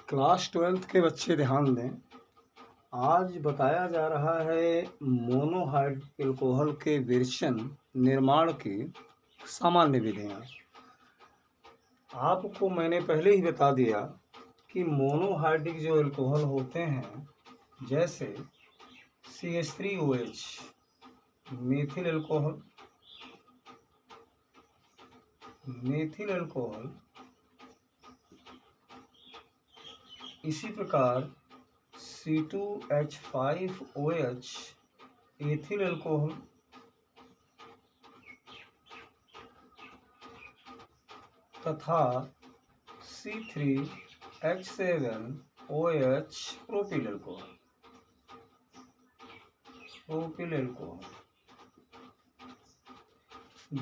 Class 12th के बच्चे ध्यान दें। आज बताया जा रहा है मोनोहाइड्रिक एल्कोहल के वेरिएशन निर्माण की सामान्य विधियाँ। आपको मैंने पहले ही बता दिया कि मोनोहाइड्रिक जो एल्कोहल होते हैं, जैसे CH3OH मेथिल एल्कोहल, इसी प्रकार C2H5OH एथिल एल्कोहल, तथा C3H7OH propyl alcohol.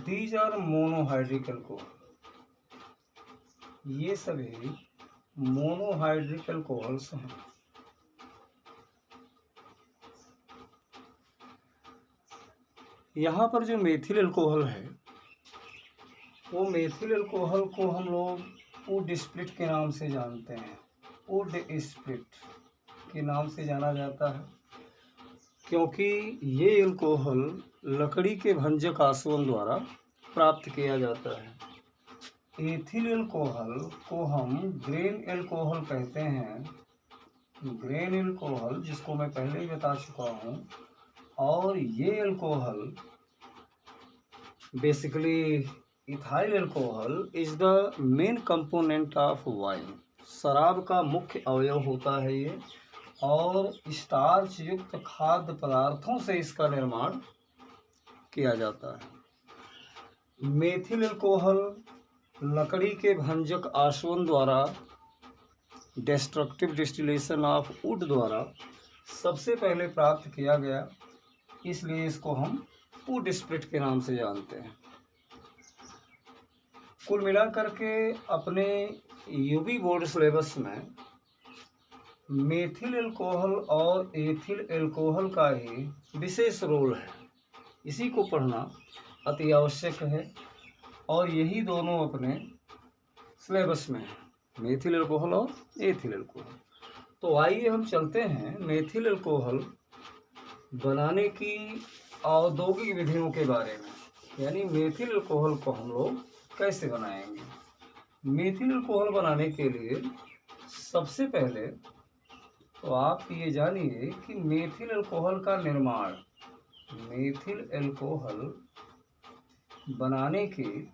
These are monohydric alcohol. ये सभी मोनोहाइड्रिक एल्कोहल्स हैं। यहाँ पर जो मेथिल एल्कोहल है, वो मेथिल एल्कोहल को हम लोग वुड स्प्लिट के नाम से जानते हैं। वुड स्प्लिट के नाम से जाना जाता है क्योंकि ये एल्कोहल लकड़ी के भंजक आसवन द्वारा प्राप्त किया जाता है। एथिल एल्कोहल को हम ग्रेन एल्कोहल कहते हैं। ग्रेन एल्कोहल, जिसको मैं पहले ही बता चुका हूँ। और ये alcohol basically ethyl alcohol is the main component of wine. शराब का मुख्य अवयव होता है ये, और स्टार्च युक्त खाद्य पदार्थों से इसका निर्माण किया जाता है। मेथिल एल्कोहल लकड़ी के भंजक आसवन द्वारा डिस्ट्रक्टिव डिस्टिलेशन ऑफ वुड द्वारा सबसे पहले प्राप्त किया गया, इसलिए इसको हम वुड स्प्लिट के नाम से जानते हैं। कुल मिलाकर के अपने यूपी बोर्ड सिलेबस में मेथिल एल्कोहल और एथिल एल्कोहल का ही विशेष रोल है। इसी को पढ़ना अति आवश्यक है, और यही दोनों अपने सिलेबस में है, मेथिल एल्कोहल और एथिल एल्कोहल। तो आइए हम चलते हैं मेथिल एल्कोहल बनाने की औद्योगिक विधियों के बारे में, यानी मेथिल एल्कोहल को हम लोग कैसे बनाएंगे। मेथिल एल्कोहल बनाने के लिए सबसे पहले तो आप ये जानिए कि मेथिल एल्कोहल का निर्माण, मेथिल एल्कोहल बनाने की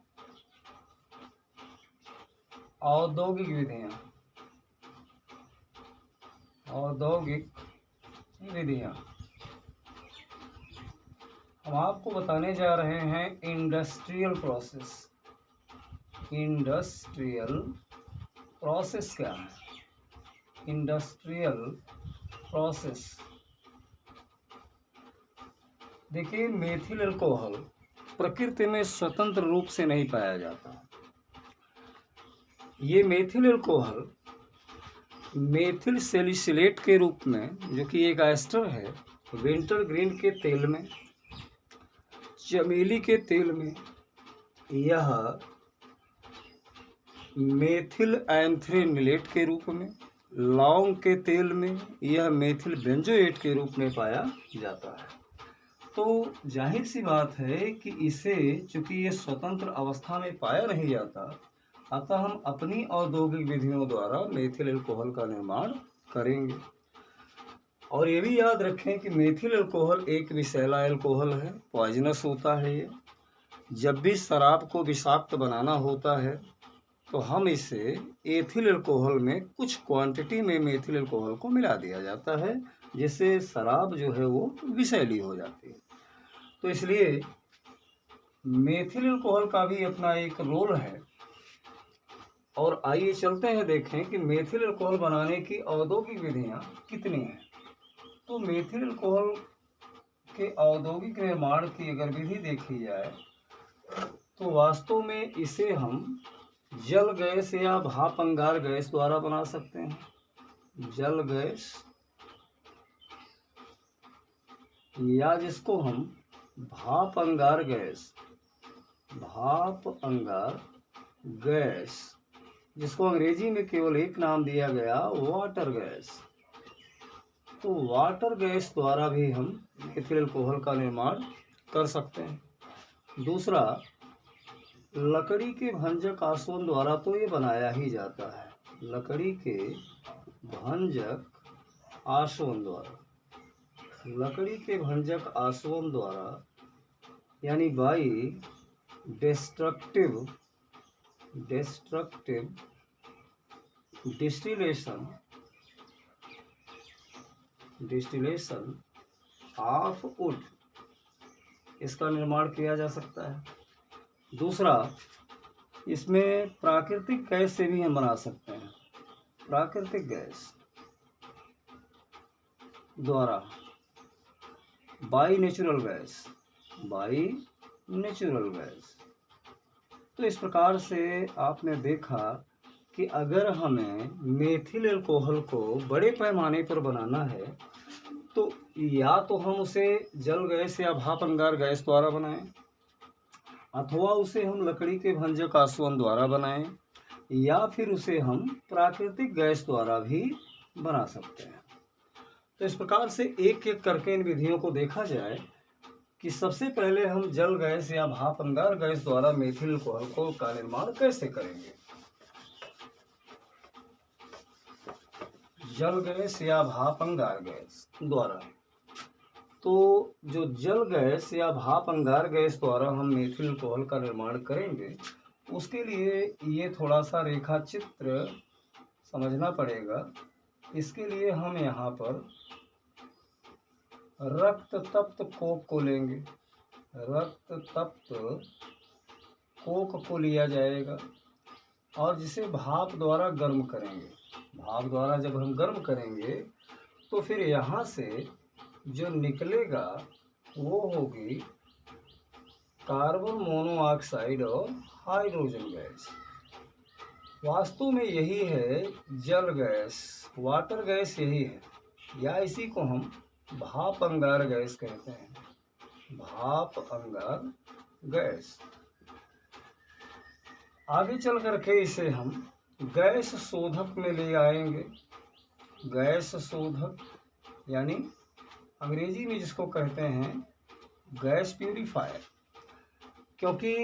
औद्योगिक विधियाँ हम आपको बताने जा रहे हैं। इंडस्ट्रियल प्रोसेस क्या है? इंडस्ट्रियल प्रोसेस, देखिए, मेथिल एल्कोहल प्रकृति में स्वतंत्र रूप से नहीं पाया जाता। ये मेथिल एल्कोहल मेथिल सैलिसिलेट के रूप में, जो कि एक एस्टर है, विंटर ग्रीन के तेल में, चमेली के तेल में, यह मेथिल एंथ्रेनिलेट के रूप में, लौंग के तेल में, यह मेथिल बेंजोएट के रूप में पाया जाता है। तो जाहिर सी बात है कि इसे, चूँकि ये स्वतंत्र अवस्था में पाया नहीं जाता, अतः हम अपनी औद्योगिक विधियों द्वारा मेथिल एल्कोहल का निर्माण करेंगे। और ये भी याद रखें कि मेथिल एल्कोहल एक विषैला एल्कोहल है, पॉइजनस होता है ये। जब भी शराब को विषाक्त बनाना होता है तो हम इसे एथिल एल्कोहल में कुछ क्वांटिटी में मेथिल एल्कोहल को मिला दिया जाता है, जिससे शराब जो है वो विषैली हो जाती है। तो इसलिए मेथिल एल्कोहल का भी अपना एक रोल है। और आइए चलते हैं, देखें कि मेथिल एल्कोहल बनाने की औद्योगिक विधियाँ कितनी हैं। तो मेथिल एल्कोहल के औद्योगिक निर्माण की अगर विधि देखी जाए तो वास्तव में इसे हम जल गैस या भाप अंगार गैस द्वारा बना सकते हैं। जल गैस, या जिसको हम भाप अंगार गैस जिसको अंग्रेजी में केवल एक नाम दिया गया, वाटर गैस। तो वाटर गैस द्वारा भी हम एथिल अल्कोहल का निर्माण कर सकते हैं। दूसरा, लकड़ी के भंजक आसवन द्वारा तो ये बनाया ही जाता है। लकड़ी के भंजक आसवन द्वारा, लकड़ी के भंजक आसवन द्वारा यानी by destructive distillation of would, इसका निर्माण किया जा सकता है। दूसरा, इसमें प्राकृतिक गैस से भी हम बना सकते हैं। प्राकृतिक गैस द्वारा बाई नेचुरल गैस। तो इस प्रकार से आपने देखा कि अगर हमें मेथिल अल्कोहल को बड़े पैमाने पर बनाना है तो या तो हम उसे जल गैस या भाप अंगार गैस द्वारा बनाएं, अथवा उसे हम लकड़ी के भंजक आसवन द्वारा बनाएं, या फिर उसे हम प्राकृतिक गैस द्वारा भी बना सकते हैं। तो इस प्रकार से एक एक करके इन विधियों को देखा जाए कि सबसे पहले हम जल गैस या भाप अंगार गैस द्वारा मेथिल अल्कोहल का निर्माण कैसे करेंगे। जल गैस या भाप अंगार गैस द्वारा, तो जो जल गैस या भाप अंगार गैस द्वारा हम मेथिल अल्कोहल का निर्माण करेंगे, उसके लिए ये थोड़ा सा रेखा चित्र समझना पड़ेगा। इसके लिए हम यहाँ पर रक्त तप्त कोक को लेंगे। रक्त तप्त कोक को लिया जाएगा और जिसे भाप द्वारा गर्म करेंगे। भाप द्वारा जब हम गर्म करेंगे तो फिर यहाँ से जो निकलेगा वो होगी कार्बन मोनोऑक्साइड और हाइड्रोजन गैस। वास्तव में यही है जल गैस, वाटर गैस यही है, या इसी को हम भाप अंगार गैस कहते हैं। भाप अंगार गैस। आगे चल करके इसे हम गैस शोधक में ले आएंगे। गैस शोधक यानी अंग्रेजी में जिसको कहते हैं गैस प्यूरीफायर, क्योंकि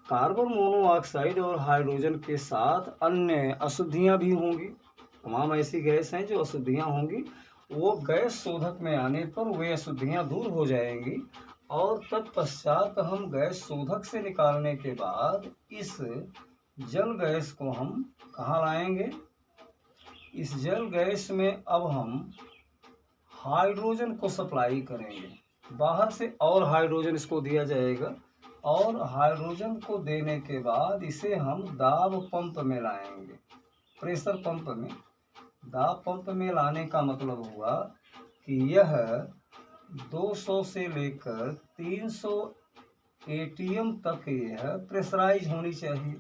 कार्बन मोनोऑक्साइड और हाइड्रोजन के साथ अन्य अशुद्धियां भी होंगी। तमाम ऐसी गैस हैं जो अशुद्धियां होंगी, वो गैस शोधक में आने पर वे अशुद्धियां दूर हो जाएंगी और तत्पश्चात हम गैस शोधक से निकालने के बाद इस जल गैस को हम कहाँ लाएंगे। इस जल गैस में अब हम हाइड्रोजन को सप्लाई करेंगे। बाहर से और हाइड्रोजन इसको दिया जाएगा और हाइड्रोजन को देने के बाद इसे हम दाब पंप में लाएंगे, प्रेशर पंप में। दाब पंप में लाने का मतलब हुआ कि यह 200 से लेकर 300 एटीएम तक यह प्रेशराइज होनी चाहिए।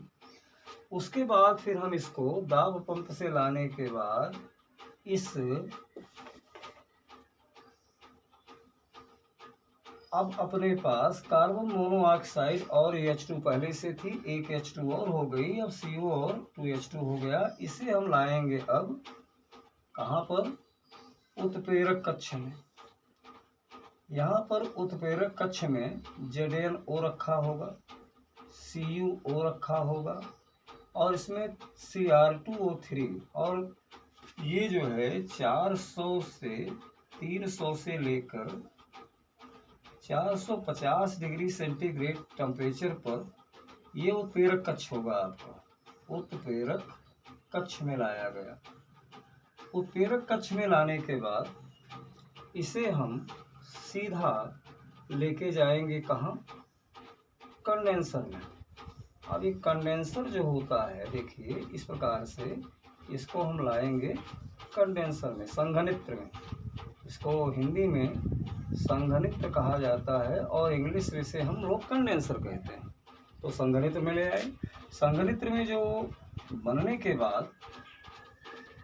उसके बाद फिर हम इसको दाब पंप से लाने के बाद इस अब अपने पास कार्बन मोनोऑक्साइड और H2 पहले से थी, एक H2 और हो गई, अब CO और 2H2 हो गया। इसे हम लाएंगे अब कहाँ पर, उत्प्रेरक कक्ष में। यहाँ पर उत्प्रेरक कक्ष में ZnO रखा होगा, CuO रखा होगा और इसमें Cr2O3, और ये जो है 400 से 300 से लेकर 450 डिग्री सेंटीग्रेड टेम्परेचर पर ये उत्प्रेरक कक्ष होगा आपका। उत्प्रेरक कक्ष में लाया गया। उत्प्रेरक कक्ष में लाने के बाद इसे हम सीधा लेके जाएंगे कहाँ, कंडेंसर में। अब ये कंडेंसर जो होता है, देखिए इस प्रकार से इसको हम लाएंगे कंडेंसर में, संघनित्र में। इसको हिंदी में संघनित्र कहा जाता है और इंग्लिश में से हम लोग कंडेंसर कहते हैं। तो संघनित्र में ले आए। संघनित्र में जो बनने के बाद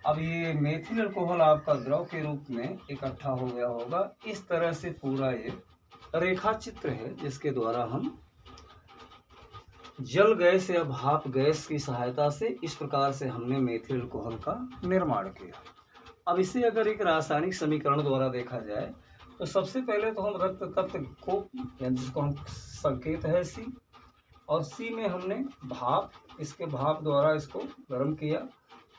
अब ये मेथिल अल्कोहल आपका द्रव के रूप में इकट्ठा हो गया होगा। इस तरह से पूरा ये रेखा चित्र है जिसके द्वारा हम जल गैस या भाप गैस की सहायता से इस प्रकार से हमने मेथिल अल्कोहल का निर्माण किया। अब इसे अगर एक रासायनिक समीकरण द्वारा देखा जाए तो सबसे पहले तो हम रक्त तत्व को, जिसको हम संकेत है सी, और सी में हमने भाप, इसके भाप द्वारा इसको गर्म किया,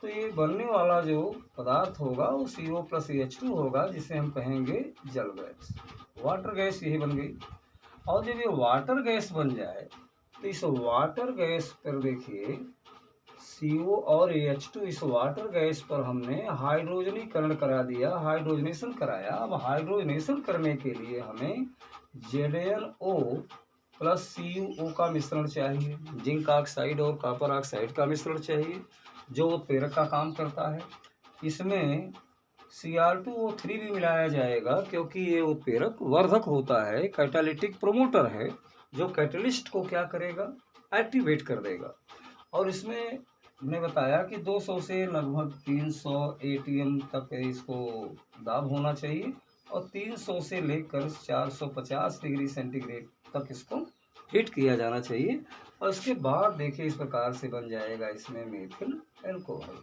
तो ये बनने वाला जो पदार्थ होगा वो CO+H2 होगा, जिसे हम कहेंगे जल गैस, वाटर गैस यही बन गई। और जब ये वाटर गैस बन जाए तो इस वाटर गैस पर देखिए CO और H2, इस वाटर गैस पर हमने हाइड्रोजनीकरण करा दिया, हाइड्रोजनेशन कराया। अब हाइड्रोजनेशन करने के लिए हमें ZnO प्लस CuO का मिश्रण चाहिए, जिंक ऑक्साइड और कॉपर ऑक्साइड का मिश्रण चाहिए, जो उत्प्रेरक का काम करता है। इसमें Cr2O3 भी मिलाया जाएगा, क्योंकि ये उत्प्रेरक वर्धक होता है, कैटालिटिक प्रोमोटर है, जो कैटलिस्ट को क्या करेगा, एक्टिवेट कर देगा। और इसमें हमने बताया कि 200 से लगभग 300 ATM तक इसको दाब होना चाहिए, और 300 से लेकर 450 डिग्री सेंटीग्रेड तक इसको हीट किया जाना चाहिए। और इसके बाद देखिए इस प्रकार से बन जाएगा इसमें मेथिल अल्कोहल।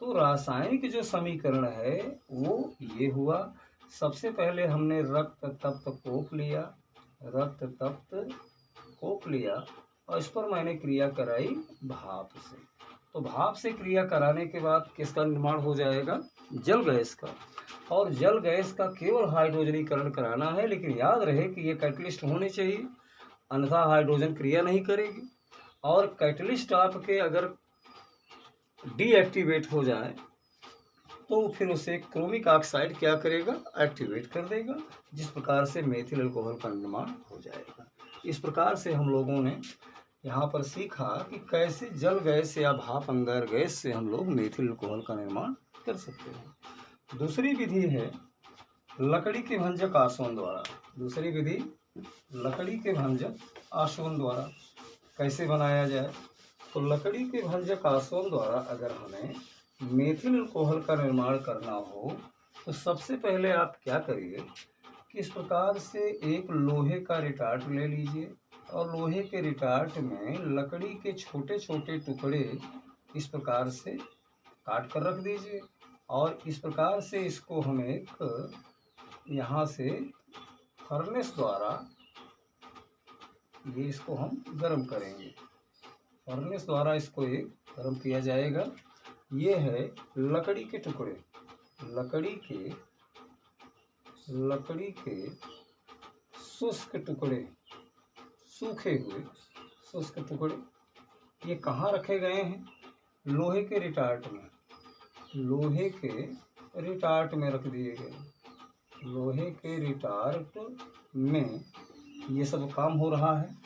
तो रासायनिक जो समीकरण है वो ये हुआ। सबसे पहले हमने रक्त तत्व कोक लिया, रक्त तत्व कोक लिया, और इस पर मैंने क्रिया कराई भाप से। तो भाप से क्रिया कराने के बाद किसका निर्माण हो जाएगा, जल गैस का। और जल गैस का केवल हाइड्रोजनीकरण कराना है, लेकिन याद रहे कि ये कैटलिस्ट होने चाहिए, अन्यथा हाइड्रोजन क्रिया नहीं करेगी। और कैटलिस्ट आपके अगर डीएक्टिवेट हो जाए तो फिर उसे क्रोमिक ऑक्साइड क्या करेगा, एक्टिवेट कर देगा, जिस प्रकार से मेथिल अल्कोहल का निर्माण हो जाएगा। इस प्रकार से हम लोगों ने यहाँ पर सीखा कि कैसे जल गैस या भाप अंगार गैस से हम लोग मेथिल अल्कोहल का निर्माण कर सकते हैं। दूसरी विधि है लकड़ी के भंजक आसवन द्वारा। दूसरी विधि लकड़ी के भंजक आसवन द्वारा कैसे बनाया जाए। तो लकड़ी के भंजक आसवन द्वारा अगर हमें मेथिल अल्कोहल का निर्माण करना हो तो सबसे पहले आप क्या करिए कि इस प्रकार से एक लोहे का रिटार्ट ले लीजिए, और लोहे के रिटार्ट में लकड़ी के छोटे छोटे टुकड़े इस प्रकार से काट कर रख दीजिए, और इस प्रकार से इसको हम एक यहाँ से फर्नेस द्वारा ये इसको हम गर्म करेंगे। फर्नेस द्वारा इसको एक गर्म किया जाएगा। ये है लकड़ी के टुकड़े, लकड़ी के शुष्क टुकड़े, सूखे हुए शुष्क टुकड़े। ये कहाँ रखे गए हैं, लोहे के रिटार्ट में, लोहे के रिटार्ट में रख दिए गए। लोहे के रिटार्ट में ये सब काम हो रहा है।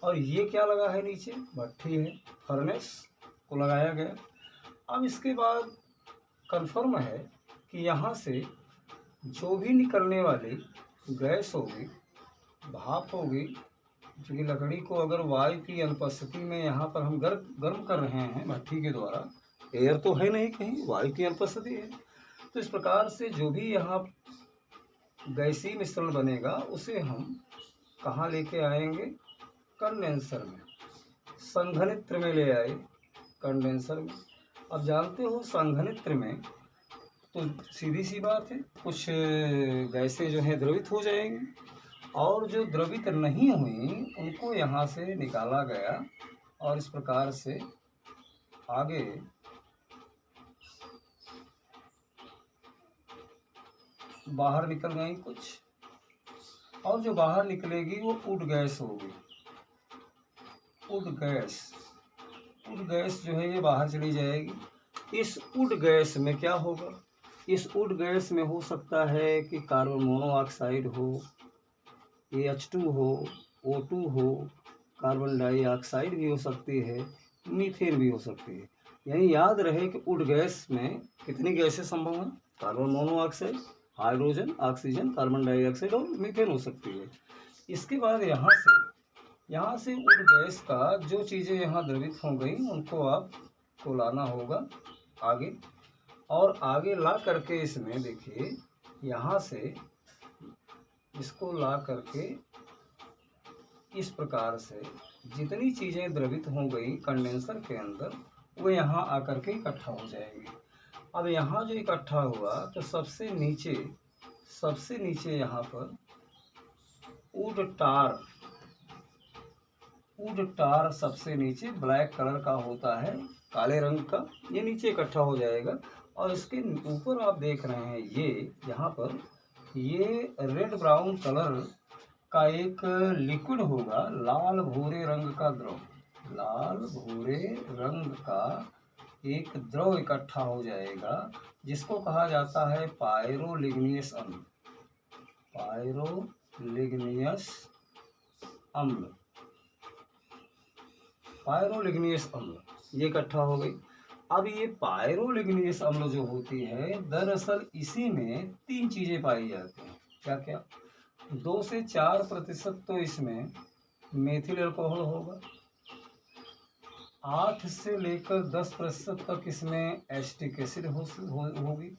और ये क्या लगा है, नीचे भट्ठी है, फर्नेस को लगाया गया। अब इसके बाद कंफर्म है कि यहाँ से जो भी निकलने वाली गैस होगी, भाप होगी, क्योंकि लकड़ी को अगर वायु की अनुपस्थिति में यहाँ पर हम गर्म कर रहे हैं भट्ठी के द्वारा, एयर तो है नहीं कहीं, वायु की अनुपस्थिति है। तो इस प्रकार से जो भी यहाँ गैसीय मिश्रण बनेगा उसे हम कहाँ लेके आएंगे, कंडेंसर में, संघनित्र में ले आए, कंडेंसर में। अब जानते हो संघनित्र में तो सीधी सी बात है, कुछ गैसें जो हैं द्रवित हो जाएंगी, और जो द्रवित नहीं हुई उनको यहाँ से निकाला गया, और इस प्रकार से आगे बाहर निकल गई कुछ, और जो बाहर निकलेगी वो उड गैस होगी। उड गैस जो है ये बाहर चली जाएगी। इस उड गैस में क्या होगा, इस उड गैस में हो सकता है कि कार्बन मोनोऑक्साइड हो, H2 हो, O2 हो, कार्बन डाइऑक्साइड भी हो सकती है, मीथेन भी हो सकती है। यानी याद रहे कि उड गैस में कितनी गैसें संभव हैं, carbon monoxide, hydrogen, oxygen, carbon dioxide और मीथेन हो सकती है। इसके बाद यहाँ से उड गैस का जो चीज़ें यहाँ द्रवित हो गई उनको आपको लाना होगा आगे, और आगे ला करके इसमें देखिए यहाँ से इसको ला करके इस प्रकार से जितनी चीज़ें द्रवित हो गई कंडेंसर के अंदर वो यहाँ आकर के इकट्ठा हो जाएंगी। अब यहाँ जो इकट्ठा हुआ तो सबसे नीचे यहाँ पर वुड टार सबसे नीचे ब्लैक कलर का होता है, काले रंग का, ये नीचे इकट्ठा हो जाएगा। और इसके ऊपर आप देख रहे हैं ये यहाँ पर ये रेड ब्राउन कलर का एक लिक्विड होगा, लाल भूरे रंग का द्रव, लाल भूरे रंग का एक द्रव इकट्ठा हो जाएगा जिसको कहा जाता है पायरोलिग्नियस अम्ल। पायरोलिग्नियस अम्ल ये इकट्ठा हो गई। अब ये पायरोलिग्नियस अम्ल जो होती है दरअसल इसी में 3 चीज़ें पाई जाती हैं। क्या क्या? 2 से 4% तो इसमें मेथिल अल्कोहल होगा, 8 से लेकर 10% तक इसमें एसिटिक एसिड होगी,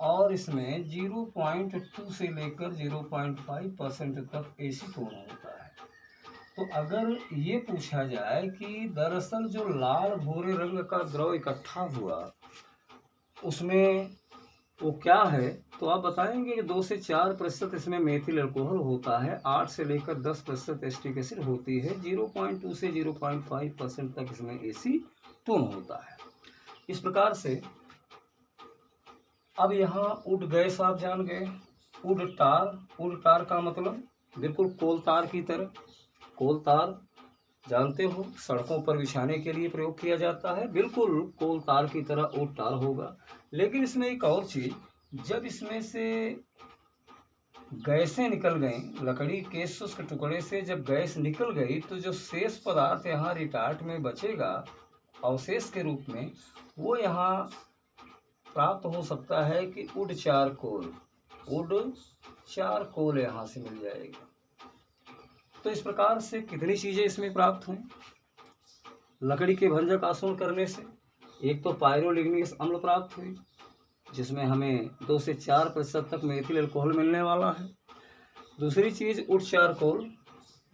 और इसमें 0.2 से लेकर 0.5% तक एसीटोन होता है। तो अगर ये पूछा जाए कि दरअसल जो लाल भूरे रंग का द्रव इकट्ठा हुआ उसमें वो क्या है, तो आप बताएंगे कि 2 से 4% इसमें मेथिल अल्कोहल होता है, 8 से लेकर 10% एसिटिक एसिड होती है, 0.2 से 0.5% तक इसमें एसीटोन होता है। इस प्रकार से अब यहाँ वुड गैस आप जान गए, वुड टार का मतलब बिल्कुल कोल तार की तरह। कोल तार जानते हो सड़कों पर बिछाने के लिए प्रयोग किया जाता है, बिल्कुल कोल तार की तरह वुड टार होगा। लेकिन इसमें एक और चीज़, जब इसमें से गैसें निकल गई, लकड़ी के शुष्क टुकड़े से जब गैस निकल गई तो जो शेष पदार्थ यहाँ रिटार्ट में बचेगा अवशेष के रूप में, वो यहाँ प्राप्त हो सकता है कि वुड चारकोल यहाँ से मिल जाएगा। तो इस प्रकार से कितनी चीज़ें इसमें प्राप्त हुई लकड़ी के भंजक आसवन करने से। एक तो पायरोलिग्नियस अम्ल प्राप्त हुई जिसमें हमें 2 से 4% तक मेथिल अल्कोहल मिलने वाला है। दूसरी चीज़ वुड चारकोल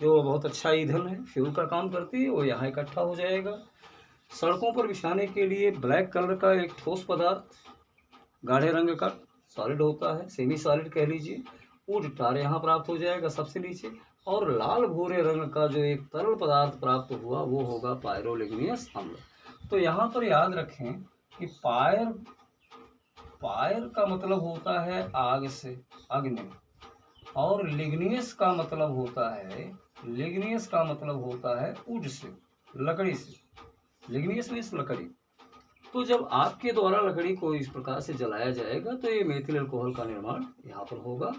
जो बहुत अच्छा ईंधन है, फ्यूल का काम करती है, वो यहाँ इकट्ठा हो जाएगा। सड़कों पर बिछाने के लिए ब्लैक कलर का एक ठोस पदार्थ गाढ़े रंग का सॉलिड होता है, सेमी सॉलिड कह लीजिए, वुड टार यहाँ प्राप्त हो जाएगा सबसे नीचे। और लाल भूरे रंग का जो एक तरल पदार्थ प्राप्त हुआ वो होगा पायरोलिग्नियस अम्ल। तो यहाँ पर याद रखें कि पायर का मतलब होता है आग से, अग्नि, और लिग्नियस का मतलब होता है वुड से, लकड़ी से। लिग्नियस मीन्स लकड़ी। तो जब आपके द्वारा लकड़ी को इस प्रकार से जलाया जाएगा तो ये मेथिल अल्कोहल का निर्माण यहाँ पर होगा।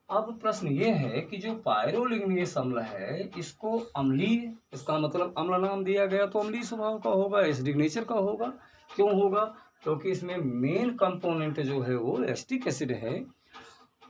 अब प्रश्न ये है कि जो पायरोलिग्नियस अम्ल है इसको अम्लीय, इसका मतलब अम्ल नाम दिया गया तो अम्लीय स्वभाव का होगा, एसिडिक नेचर का होगा। क्यों होगा? क्योंकि इसमें मेन कंपोनेंट जो है वो एसिटिक एसिड है,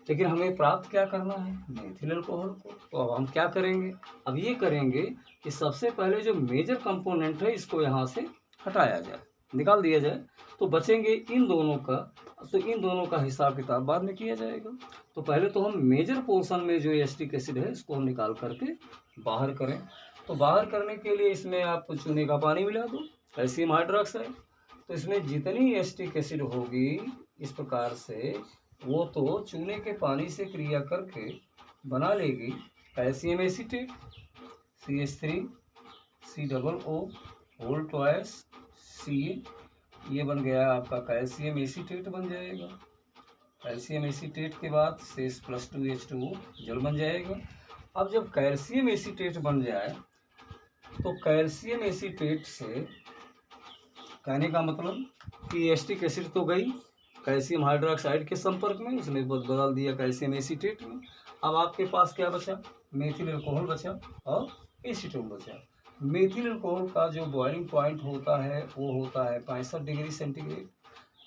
लेकिन हमें प्राप्त क्या करना है? मेथिल अल्कोहल को। तो अब हम क्या करेंगे? अब ये करेंगे कि सबसे पहले जो मेजर कंपोनेंट है इसको यहाँ से हटाया जाए, निकाल दिया जाए, तो बचेंगे इन दोनों का। तो इन दोनों का हिसाब किताब बाद में किया जाएगा। तो पहले तो हम मेजर पोर्शन में जो एसिटिक एसिड है इसको हम निकाल करके बाहर करें। तो बाहर करने के लिए इसमें आप चूने का पानी मिला दो, कैल्शियम हाइड्रोक्साइड। तो इसमें जितनी एसिटिक एसिड होगी इस प्रकार से वो तो चूने के पानी से क्रिया करके बना लेगी calcium acetate, CH3COO whole twice Ca, ये बन गया आपका कैल्शियम एसीटेट बन जाएगा। कैल्शियम एसीटेट के बाद CH+2H2O जल बन जाएगा। अब जब कैल्शियम एसीटेट बन जाए तो कैल्शियम एसीटेट से कहने का मतलब कि एसिटिक एसिड तो गई कैल्शियम हाइड्रोक्साइड के संपर्क में, उसने बदल दिया कैल्शियम एसीटेट में। अब आपके पास क्या बचा? मेथिल अल्कोहल बचा और एसीटोन बचा। मेथिल अल्कोहल का जो बॉइलिंग पॉइंट होता है वो होता है 65 डिग्री सेंटीग्रेड।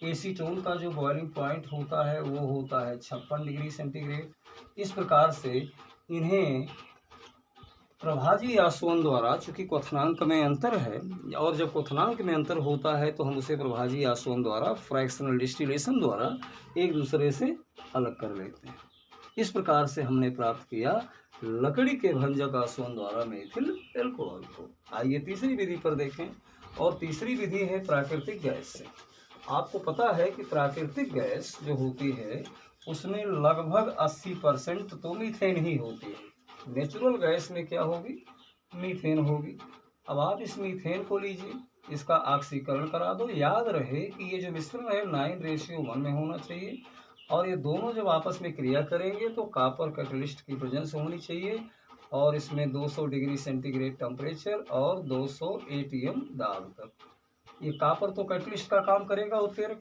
एसीटोन का जो बॉइलिंग पॉइंट होता है वो होता है 56 डिग्री सेंटीग्रेड। इस प्रकार से इन्हें प्रभाजी आसवन द्वारा, चूँकि क्वथनांक में अंतर है, और जब क्वथनांक में अंतर होता है तो हम उसे प्रभाजी आसवन द्वारा, फ्रैक्शनल डिस्टिलेशन द्वारा एक दूसरे से अलग कर लेते हैं। इस प्रकार से हमने प्राप्त किया लकड़ी के भंजक आसवन द्वारा मेथिल एल्कोहल को। आइए तीसरी विधि पर देखें, और तीसरी विधि है प्राकृतिक गैस से। आपको पता है कि प्राकृतिक गैस जो होती है उसमें लगभग 80% तो मीथेन ही होती है। नेचुरल गैस में क्या होगी? मीथेन होगी। अब आप इस मीथेन को लीजिए, इसका ऑक्सीकरण करा दो। याद रहे कि ये जो मिश्रण है 9:1 में होना चाहिए, और ये दोनों जब आपस में क्रिया करेंगे तो कॉपर कैटलिस्ट की प्रेजेंस होनी चाहिए, और इसमें 200 डिग्री सेंटीग्रेड टेम्परेचर और 200 ATM दाब तक। ये कॉपर तो कैटलिस्ट का काम करेगा उत्प्रेरक,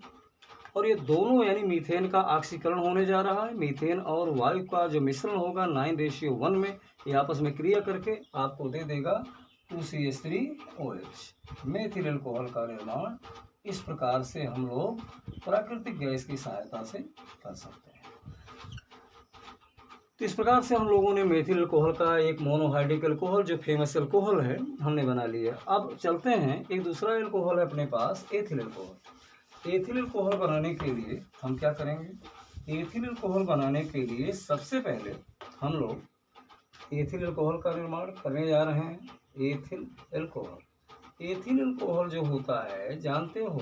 और ये दोनों यानी मीथेन का ऑक्सीकरण होने जा रहा है। मीथेन और वायु का जो मिश्रण होगा 9:1 में, ये आपस में क्रिया करके आपको दे देगा 2CH3OH। मेथिल एल्कोहल का निर्माण इस प्रकार से हम लोग प्राकृतिक गैस की सहायता से कर सकते हैं। तो इस प्रकार से हम लोगों ने मेथिल एल्कोहल का एक मोनोहाइड्रिक एल्कोहल जो फेमस एल्कोहल है हमने बना लिया। अब चलते हैं, एक दूसरा एल्कोहल है अपने पास, एथिल एल्कोहल। एथिल एल्कोहल बनाने के लिए हम क्या करेंगे? एथिल एल्कोहल बनाने के लिए सबसे पहले हम लोग एथिल एल्कोहल का निर्माण करने जा रहे हैं। एथिल एल्कोहल, एथिल एल्कोहल जो होता है जानते हो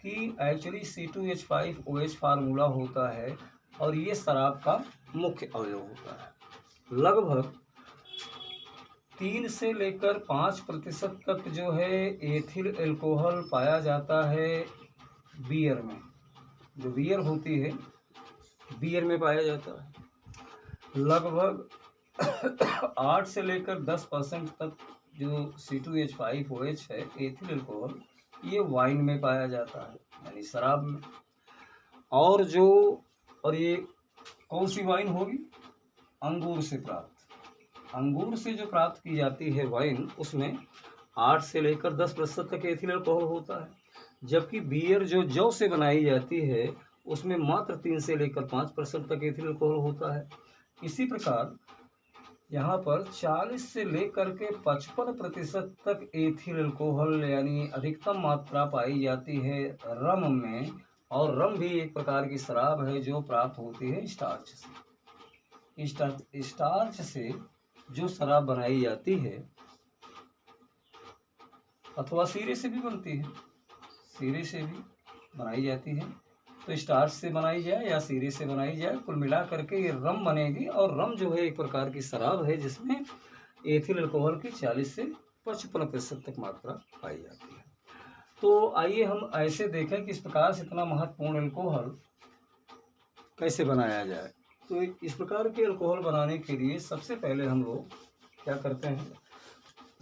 कि एक्चुअली C2H5OH फार्मूला होता है, और ये शराब का मुख्य अवयव होता है। लगभग 3 से लेकर 5% तक जो है एथिल एल्कोहल पाया जाता है बियर में। जो बियर होती है, बियर में पाया जाता है। लगभग 8 से लेकर 10% तक जो C2H5OH है एथिल एल्कोहल, ये वाइन में पाया जाता है यानी शराब में। और ये कौन सी वाइन होगी? अंगूर से प्राप्त। अंगूर से जो प्राप्त की जाती है वाइन, उसमें 8 से लेकर 10% तक एथिल एल्कोहल होता है। जबकि बियर जो जौ से बनाई जाती है उसमें मात्र 3 से लेकर 5% तक एथिल एल्कोहल होता है। इसी प्रकार यहाँ पर 40 से लेकर के 55% तक एथिल एल्कोहल यानी अधिकतम मात्रा पाई जाती है रम में। और रम भी एक प्रकार की शराब है जो प्राप्त होती है स्टार्च से। स्टार्च से जो शराब बनाई जाती है, अथवा सीरे से भी बनती है, सीरे से भी बनाई जाती है, तो स्टार्च से बनाई जाए या सीरे से बनाई जाए, कुल मिला करके ये रम बनेगी। और रम जो है एक प्रकार की शराब है जिसमें एथिल अल्कोहल की 40 से 55% तक मात्रा पाई जाती है। तो आइए हम ऐसे देखें कि इस प्रकार से इतना महत्वपूर्ण अल्कोहल कैसे बनाया जाए। तो इस प्रकार के अल्कोहल बनाने के लिए सबसे पहले हम लोग क्या करते हैं,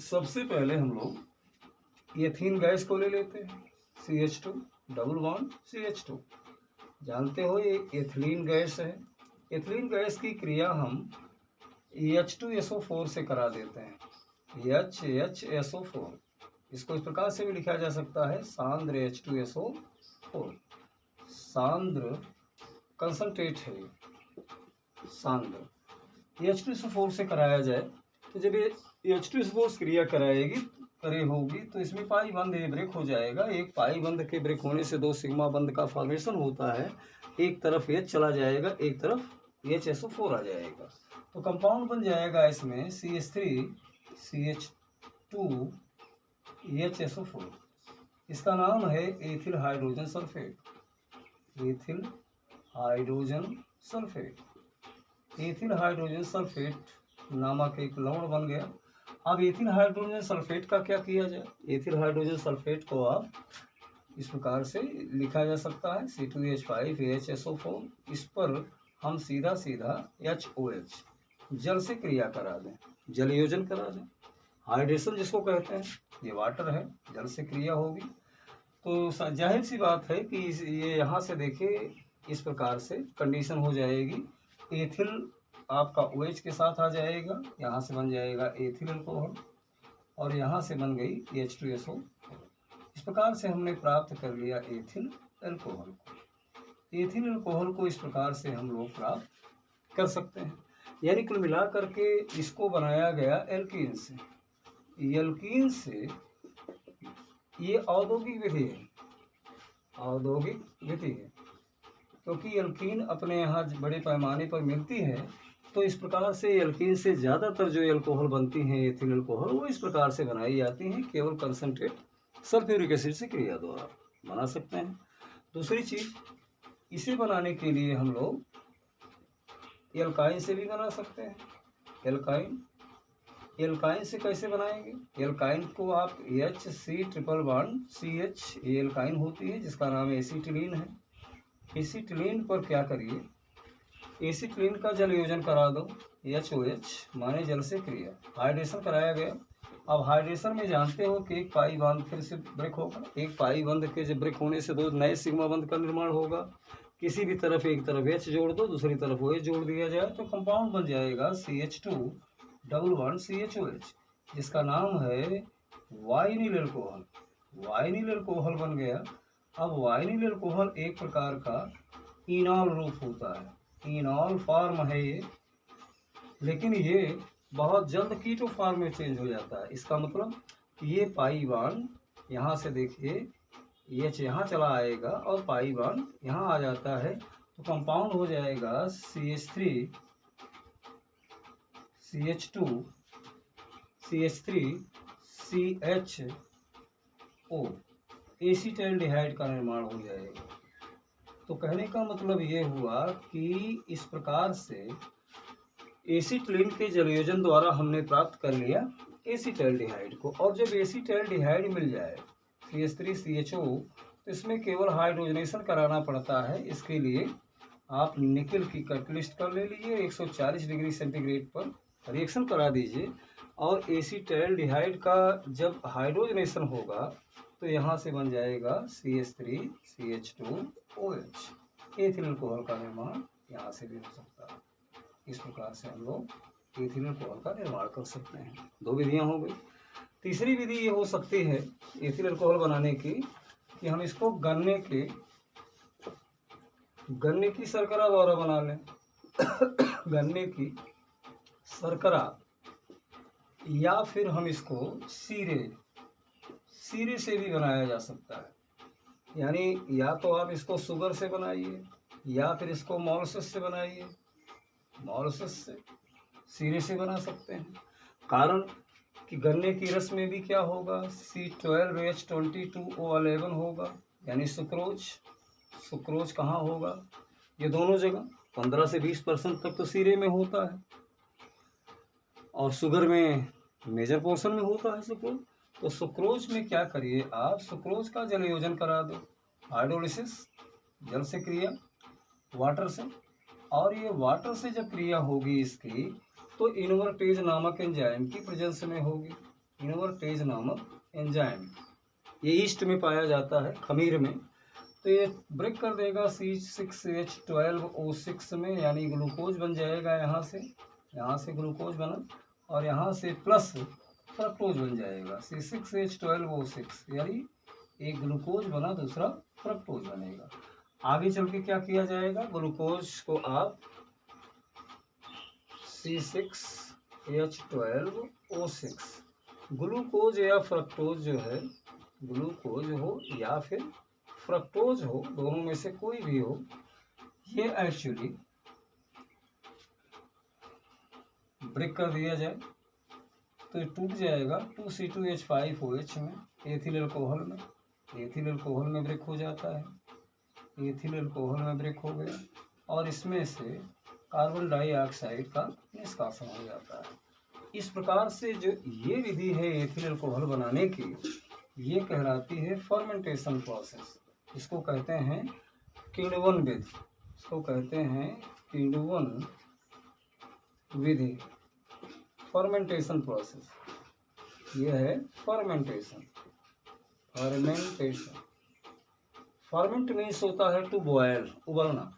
सबसे पहले हम लोग एथीन गैस को ले लेते हैं, CH2 डबल बॉन्ड CH2। जानते हो ये एथिलीन गैस है। एथिलीन गैस की क्रिया हम H2SO4 से करा देते हैं, HHSO4। इसको इस प्रकार से भी लिखा जा सकता है सांद्र H2SO4। सांद्र कंसंट्रेट है, सांद्र H2SO4 से कराया जाए तो जब ये H2SO4 क्रिया होगी तो इसमें पाई बंद ये ब्रेक हो जाएगा। एक पाई बंद के ब्रेक होने से 2 सिग्मा बंद का फॉर्मेशन होता है। एक तरफ H चला जाएगा, एक तरफ HSO4 आ जाएगा, तो कंपाउंड बन जाएगा इसमें CH3 CH2 HSO4। इसका नाम है ethyl hydrogen sulphate. Ethyl hydrogen sulphate, ethyl hydrogen sulphate नामक एक लवण बन गया। अब एथिल हाइड्रोजन सल्फेट का क्या किया जाए? एथिल हाइड्रोजन सल्फेट को आप इस प्रकार से लिखा जा सकता है C2H5HSO4। इस पर हम सीधा HOH जल से क्रिया करा दें, जल योजन करा दें। हाइड्रेशन जिसको कहते हैं, ये वाटर है, जल से क्रिया होगी। तो जाहिर सी बात है कि ये यहाँ से देखिए इस प्रकार से कंडीशन हो जाएगी। एथिल आपका OH के साथ आ जाएगा, यहाँ से बन जाएगा एथिल अल्कोहल और यहाँ से बन गई H2SO। इस प्रकार से हमने प्राप्त कर लिया एथिल अल्कोहल को। एथिल अल्कोहल को इस प्रकार से हम लोग प्राप्त कर सकते हैं। यानी कुल मिला करके इसको बनाया गया एल्कीन से। एल्कीन से ये औद्योगिक विधि है, औद्योगिक विधि है, क्योंकि एल्कीन अपने यहाँ बड़े पैमाने पर मिलती है तो इस प्रकार से एल्कीन से ज़्यादातर जो एल्कोहल बनती हैं एथिल एल्कोहल, वो इस प्रकार से बनाई जाती हैं, केवल कंसनट्रेट सल्फ्यूरिक एसिड से क्रिया द्वारा बना सकते हैं। दूसरी चीज़, इसे बनाने के लिए हम लोग एल्काइन से भी बना सकते हैं। एल्काइन से कैसे बनाएंगे? एल्काइन को आप HC∭CH एल्काइन होती है, जिसका नाम एसीटिलीन है। एसीटिलीन पर क्या करिए, एसीटिलीन का जल योजन करा दो, HOH माने जल से क्रिया, हाइड्रेशन कराया गया। अब हाइड्रेशन में जानते हो कि एक पाई बंध फिर से ब्रेक होगा, एक पाई बंध के जब ब्रेक होने से दो नए सिग्मा बंध का निर्माण होगा। किसी भी तरफ एक तरफ H जोड़ दो, दूसरी तरफ OH जोड़ दिया जाए तो कंपाउंड बन जाएगा CH2 जिसका नाम है वाइनिल एल्कोहल। वाइनिल एल्कोहल बन गया। अब वाइनिल एल्कोहल एक प्रकार का इनॉल रूप होता है, इनॉल फॉर्म है ये, लेकिन ये बहुत जल्द कीटो फॉर्म में चेंज हो जाता है। इसका मतलब कि ये पाई बॉन्ड यहाँ से देखिए H यहाँ चला आएगा और पाई बॉन्ड यहाँ आ जाता है, तो कंपाउंड हो जाएगा CH3 CH3CHO, एसीटैल्डिहाइड का निर्माण हो जाएगा। तो कहने का मतलब ये हुआ कि इस प्रकार से एसीटिलीन के जलयोजन द्वारा हमने प्राप्त कर लिया एसीटैल्डिहाइड को। और जब एसीटैल्डिहाइड मिल जाए CH3CHO, तो इसमें केवल हाइड्रोजनेशन कराना पड़ता है। इसके लिए आप निकेल की कैटलिस्ट कर ले लीजिए, 140 डिग्री सेंटीग्रेड पर रिएक्शन करा दीजिए, और एसीटैल्डिहाइड का जब हाइड्रोजनेशन होगा तो यहाँ से बन जाएगा CH3CH2OH, एथिल एल्कोहल का निर्माण यहाँ से भी हो सकता है। इस प्रकार से हम लोग एथिल एल्कोहल का निर्माण कर सकते हैं। दो विधियाँ हो गई। तीसरी विधि ये हो सकती है एथिल एल्कोहल बनाने की कि हम इसको गन्ने की शर्करा द्वारा बना लें। गन्ने की शर्करा, या फिर हम इसको सीरे से भी बनाया जा सकता है। यानी या तो आप इसको शुगर से बनाइए, या फिर इसको मोलसेस से बनाइए। मोलसेस से, सीरे से बना सकते हैं। कारण कि गन्ने की रस में भी क्या होगा, C12H22O11 होगा, यानी सुक्रोज कहाँ होगा? ये दोनों जगह 15 से 20% तक तो सीरे में होता है, और शुगर में मेजर पोर्शन में होता है सुक्रोज। तो सुक्रोज में क्या करिए आप, सुक्रोज का जल योजन करा दो, हाइड्रोलिसिस जल से क्रिया वाटर से, और ये वाटर से जब क्रिया होगी इसकी तो इनवर्टेज नामक एंजाइम की प्रेजेंस में होगी। इनवर्टेज नामक एंजाइम ये ईस्ट में पाया जाता है, खमीर में, तो ये ब्रेक कर देगा C6H12O6 में, यानी ग्लूकोज बन जाएगा। यहाँ से ग्लूकोज बना, और यहाँ से प्लस फ्रक्टोज बन जाएगा C6H12O6, यानी एक ग्लूकोज बना, दूसरा फ्रक्टोज बनेगा। आगे चल के क्या किया जाएगा, ग्लूकोज को आप C6H12O6, ग्लूकोज या फ्रक्टोज जो है, ग्लूकोज हो या फिर फ्रक्टोज हो, दोनों में से कोई भी हो, ये एक्चुअली ब्रेक कर दिया जाए तो ये टूट जाएगा 2C2H5OH में, एथिल एल्कोहल में। एथिल एल्कोहल में ब्रेक हो जाता है, एथिल एल्कोहल में ब्रेक हो गया, और इसमें से कार्बन डाइऑक्साइड का निष्कासन हो जाता है। इस प्रकार से जो ये विधि है एथिल एल्कोहल बनाने की, ये कहलाती है फर्मेंटेशन प्रोसेस। इसको कहते हैं किण्वन विधि, इसको कहते हैं किण्वन विधि, फर्मेंटेशन प्रोसेस। ये है फर्मेंटेशन। फर्मेंट मीन्स होता है टू बॉयल, उबलना।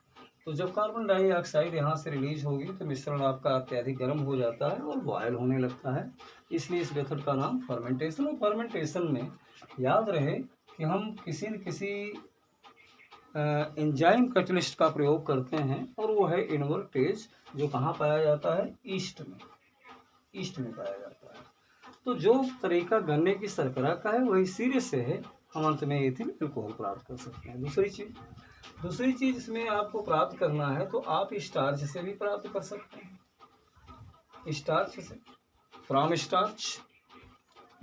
तो जब कार्बन डाइऑक्साइड यहाँ से रिलीज होगी तो मिश्रण आपका अत्यधिक गर्म हो जाता है और बॉयल होने लगता है, इसलिए इस मेथड का नाम फर्मेंटेशन। और फर्मेंटेशन में याद रहे कि हम किसी न किसी एंजाइम कैटलिस्ट का प्रयोग करते हैं, और वो है इनवर्टेज, जो कहाँ पाया जाता है, ईस्ट में पाया जाता है। तो जो तरीका गन्ने की शर्करा का है वही सीरे से है, हम अंत में एथिल एल्कोहल प्राप्त कर सकते हैं। दूसरी चीज़ इसमें आपको प्राप्त करना है तो आप स्टार्च से भी प्राप्त कर सकते हैं। स्टार्च से, फ्रॉम स्टार्च।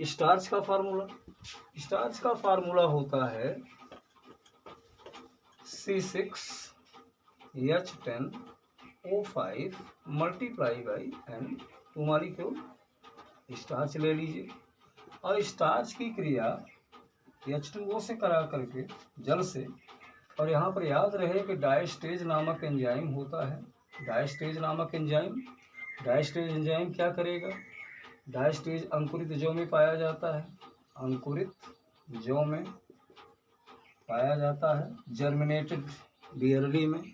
स्टार्च का फार्मूला होता है C6H10O5 multiply by N, 2 molecule starch ले लीजिए और स्टार्च की क्रिया H2O से करा करके जल से, और यहाँ पर याद रहे कि डायस्टेज नामक एंजाइम होता है। डायस्टेज एंजाइम क्या करेगा? डायस्टेज अंकुरित जौ में पाया जाता है, जर्मिनेटेड बियरली में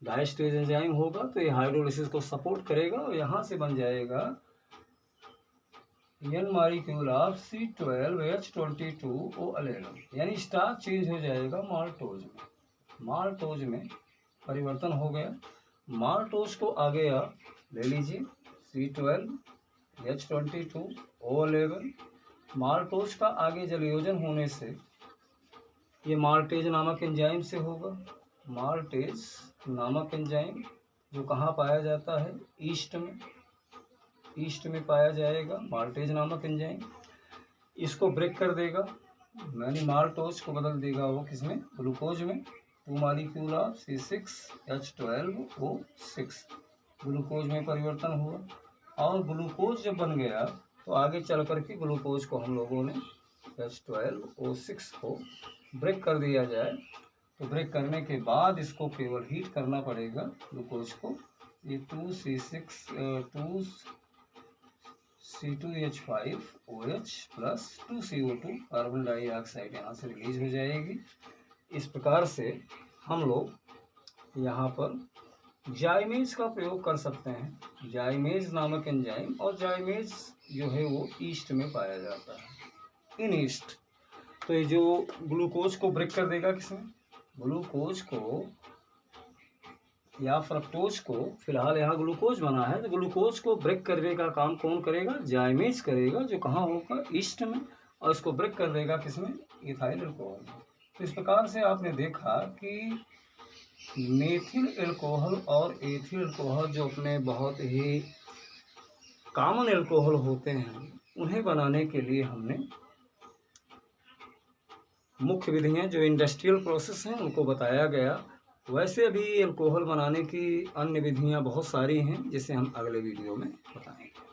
डायस्टेज एंजाइम होगा तो ये हाइड्रोलिसिस को सपोर्ट करेगा और यहाँ से बन जाएगा N मॉलिक्यूल ऑफ C12H22O11, यानी स्टार्च चेंज हो जाएगा माल्टोज में परिवर्तन हो गया। माल्टोज को आगे आप ले लीजिए C12H22O11। माल्टोज का आगे जलयोजन होने से ये माल्टेज नामक एंजाइम से होगा। माल्टेज नामक एंजाइम जो कहाँ पाया जाता है? ईस्ट में पाया जाएगा माल्टेज नामक एंजाइम। इसको ब्रेक कर देगा, यानी माल्टोज को बदल देगा वो किसमें? ग्लूकोज में। 2 मॉलिक्यूल ऑफ C6H12O6 ग्लूकोज में परिवर्तन हुआ और ग्लूकोज जब बन गया तो आगे चल करके ग्लूकोज को हम लोगों ने H12O6 को ब्रेक कर दिया जाए। तो ब्रेक करने के बाद इसको केवल हीट करना पड़ेगा ग्लूकोज को। ये 2C2H5OH plus 2CO2 carbon dioxide यहाँ से रिलीज हो जाएगी। इस प्रकार से हम लोग यहाँ पर जाइमेज का प्रयोग कर सकते हैं, जाइमेज नामक एंजाइम। और जाइमेज जो है वो ईस्ट में पाया जाता है, इन ईस्ट। तो ये जो ग्लूकोज को ब्रेक कर देगा किसमें? ग्लूकोज को या फ्रक्टोज को, फिलहाल यहाँ ग्लूकोज बना है तो ग्लूकोज को ब्रेक करने का काम कौन करेगा? जाइमेज करेगा, जो कहाँ होगा? ईस्ट में। और इसको ब्रेक कर देगा किसमें? Ethyl alcohol. तो इस प्रकार से आपने देखा कि मेथिल अल्कोहल और एथिल अल्कोहल जो अपने बहुत ही कॉमन अल्कोहल होते हैं, उन्हें बनाने के लिए हमने मुख्य विधियां जो इंडस्ट्रियल प्रोसेस हैं उनको बताया गया। वैसे अभी अल्कोहल बनाने की अन्य विधियां बहुत सारी हैं, जिसे हम अगले वीडियो में बताएंगे।